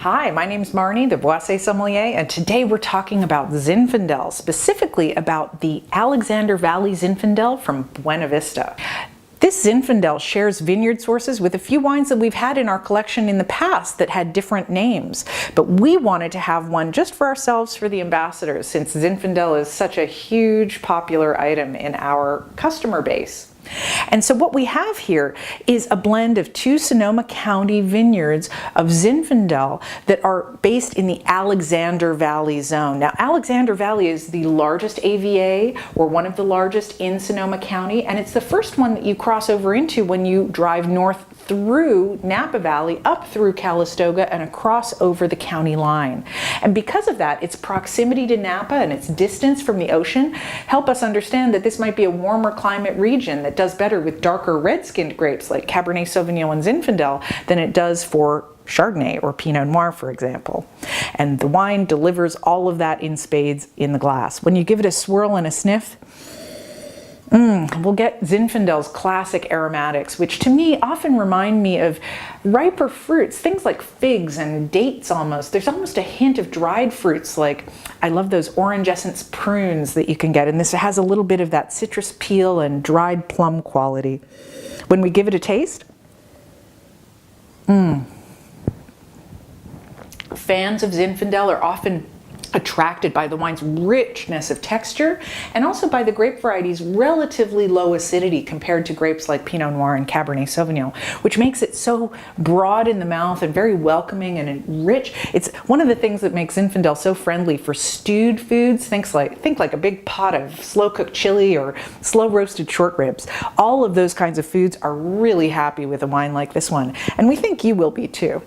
Hi, my name's Marnie, the Boisset sommelier, and today we're talking about Zinfandel, specifically about the Alexander Valley Zinfandel from Buena Vista. This Zinfandel shares vineyard sources with a few wines that we've had in our collection in the past that had different names, but we wanted to have one just for ourselves for the ambassadors, since Zinfandel is such a huge popular item in our customer base. And so what we have here is a blend of two Sonoma County vineyards of Zinfandel that are based in the Alexander Valley zone. Now, Alexander Valley is the largest AVA, or one of the largest in Sonoma County, and it's the first one that you cross over into when you drive north through Napa Valley, up through Calistoga, and across over the county line. And because of that, its proximity to Napa and its distance from the ocean help us understand that this might be a warmer climate region that does better with darker red-skinned grapes like Cabernet Sauvignon and Zinfandel than it does for Chardonnay or Pinot Noir, for example. And the wine delivers all of that in spades in the glass. When you give it a swirl and a sniff, we'll get Zinfandel's classic aromatics, which to me often remind me of riper fruits, things like figs and dates almost. There's almost a hint of dried fruits, like I love those orange essence prunes that you can get, and this has a little bit of that citrus peel and dried plum quality. When we give it a taste, fans of Zinfandel are often attracted by the wine's richness of texture and also by the grape variety's relatively low acidity compared to grapes like Pinot Noir and Cabernet Sauvignon, which makes it so broad in the mouth and very welcoming and rich. It's one of the things that makes Zinfandel so friendly for stewed foods. Think like a big pot of slow-cooked chili or slow-roasted short ribs. All of those kinds of foods are really happy with a wine like this one, and we think you will be too.